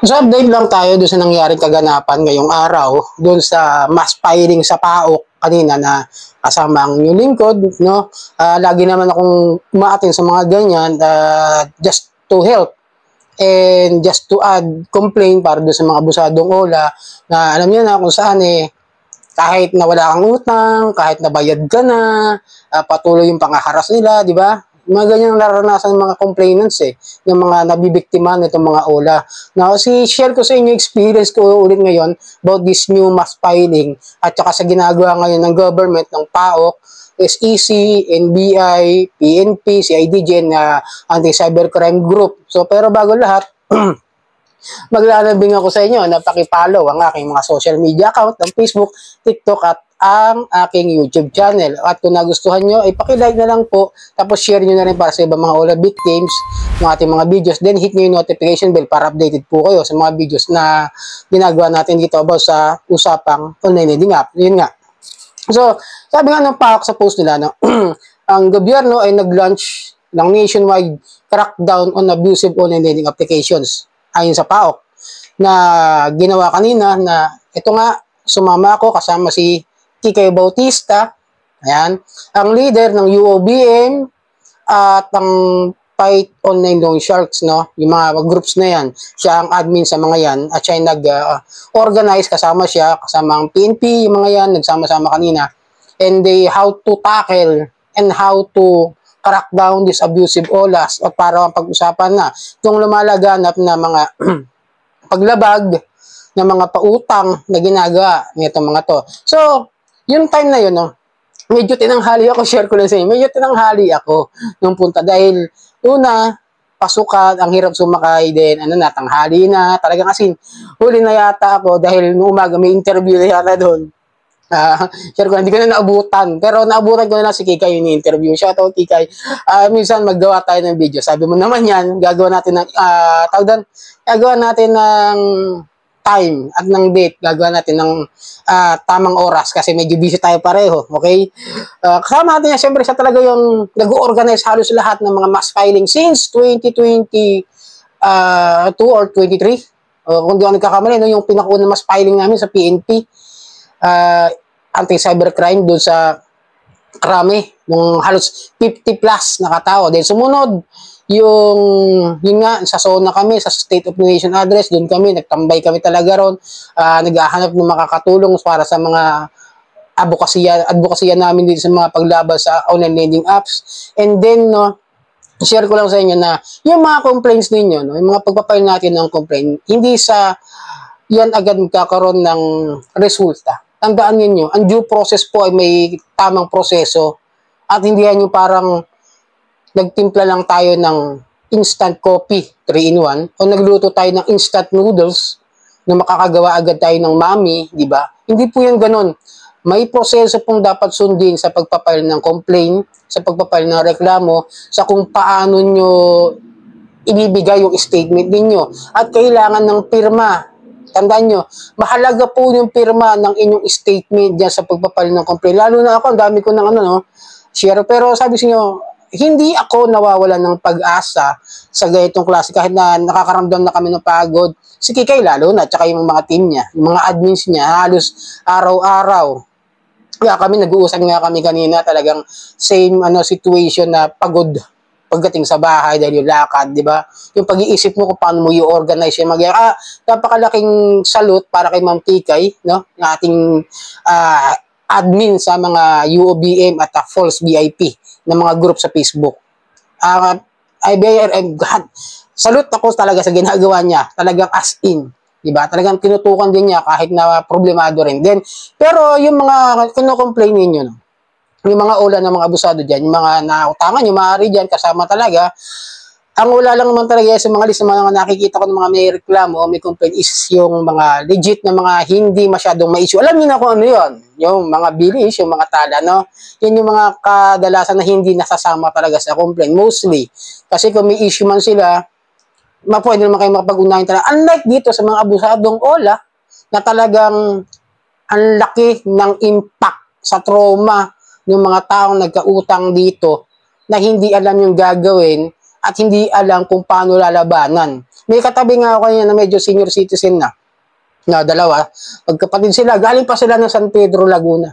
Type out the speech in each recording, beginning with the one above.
So update lang tayo doon sa nangyaring kaganapan ngayong araw, doon sa mass firing sa PAOK kanina na kasama ang new lingkod, no? Lagi naman akong umaatin sa mga ganyan just to help and just to add complaint para doon sa mga abusadong ola na alam niyo na kung saan kahit na wala kang utang, kahit nabayad ka na, patuloy yung pangaharas nila, di ba? Mga ganyan naranasan ng mga complainants ng mga nabibiktima nitong mga ola. Now, share ko sa inyo experience ko ulit ngayon about this new mass filing at saka sa ginagawa ngayon ng government ng PAOK, SEC, NBI, PNP, CIDG, na Anti-Cybercrime Group. So, pero bago lahat, maglalambing ako sa inyo na pakipollow ang aking mga social media account ng Facebook, TikTok at ang aking YouTube channel. At kung nagustuhan nyo, ay pakilike na lang po. Tapos share nyo na rin para sa ibang mga OLA victims ng ating mga videos. Then hit nyo yung notification bell para updated po kayo sa mga videos na ginagawa natin dito about sa usapang online lending app. Yun nga. So, sabi nga ng PAOK sa post nila, no, ang gobyerno ay nag-launch ng nationwide crackdown on abusive online lending applications. Ayon sa PAOK na ginawa kanina na ito nga, sumama ako kasama si Kikay Bautista, ayan, ang leader ng UOBM at ang Fight Online Loan Sharks, no? Yung mga groups na yan, siya ang admin sa mga yan at siya ay nag-organize, kasama ang PNP, yung mga yan, nagsama-sama kanina, and they how to tackle and how to crack down this abusive olas at para pag-usapan na kung lumalaganap na mga paglabag ng mga pautang na ginagawa nitong mga to. So, yung time na yun, no, medyo tinanghali ako, share ko lang sa inyo, medyo tinanghali ako nung punta dahil una, pasukan, ang hirap sumakay din, tanghali na, talagang asin, huli na yata ako dahil nung umaga may interview na yata doon. Share ko na, hindi ko na naabutan, pero naabutan ko na si Kikay yung interview. Shoutout Kikay. Minsan maggawa tayo ng video. Sabi mo naman yan, gagawa natin ng, gagawa natin ng time at ng date, gagawa natin ng tamang oras kasi medyo busy tayo pareho, okay? Kasama natin yan, siyempre siya talaga yung nag-organize halos lahat ng mga mass filing since 2022 or 23. Kung di ako nagkakamali, no, yung pinakaunang mass filing namin sa PNP, anti-cybercrime doon sa Krami, yung halos 50 plus na katao. Then sumunod, yun nga, sa zona kami, sa State of the Nation address, doon kami, nagtambay kami talaga ron, naghahanap ng makakatulong para sa mga advokasya namin dito sa mga paglaban sa online lending apps. And then, no, share ko lang sa inyo na yung mga complaints ninyo, no, yung mga pagpapile natin ng complaint, hindi sa yan agad magkakaroon ng resulta. Tandaan niyo, ang due process po ay may tamang proseso at hindi yan yung parang nagtimpla lang tayo ng instant coffee 3-in-1 o nagluto tayo ng instant noodles na makakagawa agad tayo ng mami, di ba? Hindi po yan ganun. May proseso pong dapat sundin sa pagpapile ng complaint, sa pagpapile ng reklamo, sa kung paano nyo ibibigay yung statement ninyo. At kailangan ng pirma. Tandaan nyo, mahalaga po yung pirma ng inyong statement dyan sa pagpapile ng complaint. Lalo na ako, ang dami ko ng share. Pero sabi sa inyo, hindi ako nawawalan ng pag-asa sa ganitong klase kahit na nakakaramdam na kami ng pagod. Si Kikay lalo na, tsaka yung mga team niya, yung mga admins niya, halos araw-araw. Kaya kami, nag-uusap nga kami kanina, talagang same situation na pagod pagdating sa bahay dahil yung lakad, di ba? Yung pag-iisip mo kung paano mo i-organize yung napakalaking salute para kay Ma'am Kikay, no? Yung ating admin sa mga UOBM at false VIP ng mga group sa Facebook. God, salute ako talaga sa ginagawa niya, talagang as in, di ba? Talagang tinutukan din niya kahit na problemado rin din. Pero yung mga kino-complain ninyo, no? Yung mga ola ng mga abusado dyan, yung mga nautangan, yung maaari dyan, kasama talaga. Ang wala lang naman talaga sa mga list ng mga nakikita ko ng mga may reklamo o may complaint is yung mga legit na mga hindi masyadong ma-issue. Alam niyo na kung ano yun. Yung mga bilis, yung mga tala, no? Yun yung mga kadalasan na hindi nasasama talaga sa complaint. Mostly. Kasi kung may issue man sila, pwede naman kayo makapag-unahin talaga. Unlike dito sa mga abusadong ola, na talagang ang laki ng impact sa trauma ng mga taong nagkautang dito na hindi alam yung gagawin at hindi alam kung paano lalabanan. May katabi nga ako kanina na medyo senior citizen na dalawa. Magkapatid sila, galing pa sila ng San Pedro, Laguna.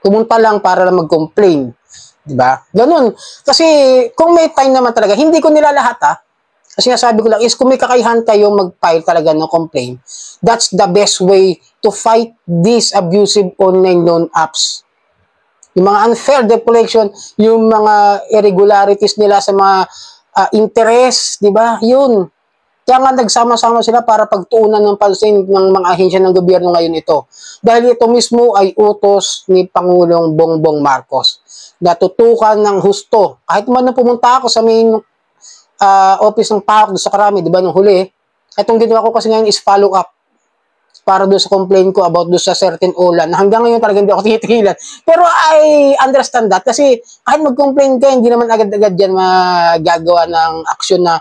Pumunta lang para lang mag-complain. Diba? Ganun. Kasi kung may time naman talaga, hindi ko nila lahat Kasi nasabi ko lang is kung may kakayahan kayo mag-file talaga ng complaint, that's the best way to fight these abusive online loan apps. Yung mga unfair deflection, yung mga irregularities nila sa mga interest, di ba? Yun. Kaya nga nagsama-sama sila para pagtuunan ng pansin ng mga ahensya ng gobyerno ngayon ito. Dahil ito mismo ay utos ni Pangulong Bongbong Marcos. Natutukan ng husto. Kahit man na pumunta ako sa main office ng PAOK sa Karami, di ba, nung huli, itong ginawa ko kasi ngayon is follow up para doon sa complaint ko about doon sa certain OLA na hanggang ngayon talaga hindi ako titigilan. Pero I understand that kasi kahit mag-complain ka, hindi naman agad-agad yan magagawa ng action na,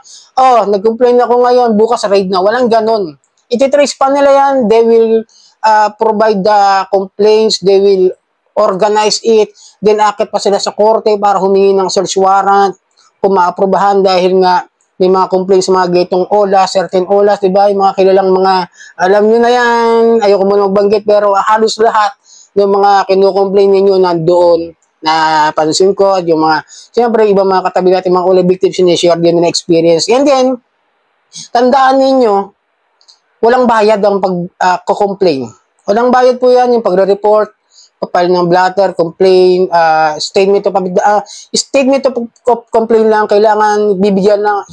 nag-complain ako ngayon, bukas raid na. Walang ganon. Ititrace pa nila yan. They will provide the complaints. They will organize it. Then akit pa sila sa korte para humingi ng search warrant kung maaprobahan dahil nga may mga complaints sa mga gatong OLA, certain OLAs, di ba? Yung mga kilalang mga, alam nyo na yan, ayoko muna magbanggit, pero halos lahat ng mga kinukomplain ninyo nandoon na pansin ko, at yung mga, siyempre, ibang mga katabi natin, mga OLA victims, sinishare din na experience. And then, tandaan ninyo, walang bayad ang pag-complain. Walang bayad po yan, yung pagre-report, papal ng blatter, complain, statement of complaint lang, kailangan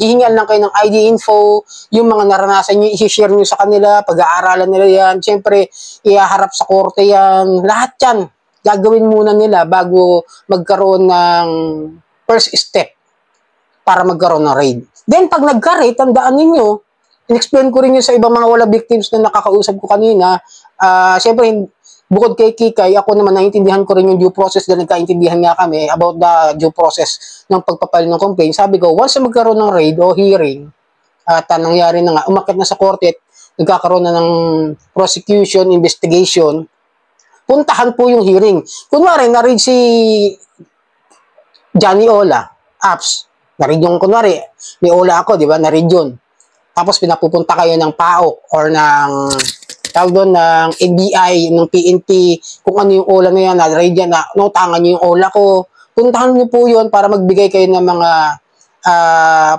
hihingan lang kayo ng ID info, yung mga naranasan nyo, i-share nyo sa kanila, pag-aaralan nila yan, siyempre, ihaharap sa korte yan, lahat yan, gagawin muna nila bago magkaroon ng first step para magkaroon ng raid. Then, pag nagka-raid, tandaan ninyo, in-explain ko rin yun sa ibang mga wala victims na nakakausap ko kanina, siyempre, bukod kay Kikay, ako naman naintindihan ko rin yung due process dahil nagkaintindihan nga kami about the due process ng pagpapal ng complaint. Sabi ko, once na magkaroon ng raid o hearing, at nangyari na nga, umakyat na sa korte, nagkakaroon na ng prosecution, investigation, puntahan po yung hearing. Kunwari, na-read si Johnny Ola, apps, na-read yung, kunwari, may Ola ako, di ba, na-read yun. Tapos pinapupunta kayo ng PAOK or ng tawag doon ng NBI, ng PNP, kung ano yung OLA na yan, na-raid yan, nautangan nyo yung OLA ko. Puntahan nyo po yun para magbigay kayo ng mga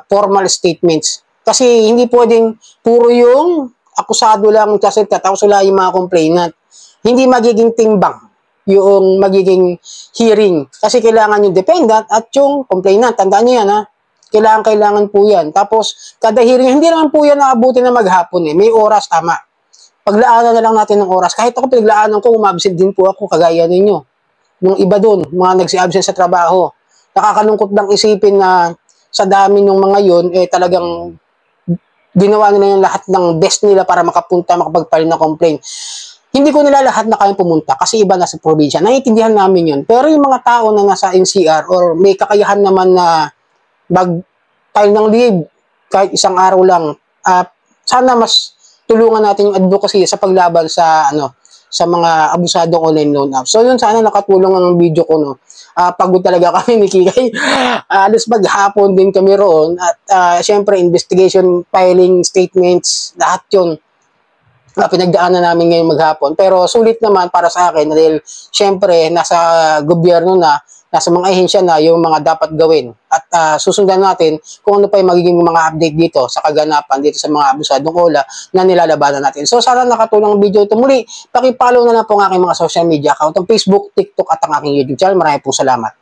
formal statements. Kasi hindi pwedeng puro yung akusado lang kasi tapos wala yung mga complainant. Hindi magiging timbang yung magiging hearing. Kasi kailangan yung defendant at yung complainant. Tandaan nyo yan, Kailangan po yan. Tapos, kada hearing, hindi naman po yan naabuti na maghapon. May oras, tama. Paglaanan na lang natin ng oras. Kahit ako pinaglaanan ko, umabsent din po ako, kagaya ninyo. Yung iba doon, mga nagsi-absent sa trabaho. Nakakalungkot lang isipin na sa dami ng mga yun, talagang ginawa nila yung lahat ng best nila para makapagpile ng complaint. Hindi ko nila lahat na kayang pumunta kasi iba na sa probinsya. Naiintindihan namin yun. Pero yung mga tao na nasa NCR or may kakayahan naman na mag-file ng leave kahit isang araw lang, sana mas tulungan natin yung advocacy sa paglaban sa sa mga abusadong online loan apps. So yun, sana nakatulong ang video ko, pagod talaga kami ni Kikay. Alas maghapon din kami roon at syempre investigation, filing statements, lahat yun. Pinagdaanan namin ngayon maghapon. Pero sulit naman para sa akin dahil syempre nasa gobyerno na, nasa mga ahensya na yung mga dapat gawin. At susundan natin kung ano pa yung magiging mga update dito sa kaganapan dito sa mga abusadong OLA na nilalabanan natin. So sana nakatulong ang video ito. Muli, pakipollow na lang po ang aking mga social media account, ang Facebook, TikTok at ang aking YouTube channel. Maraming po salamat.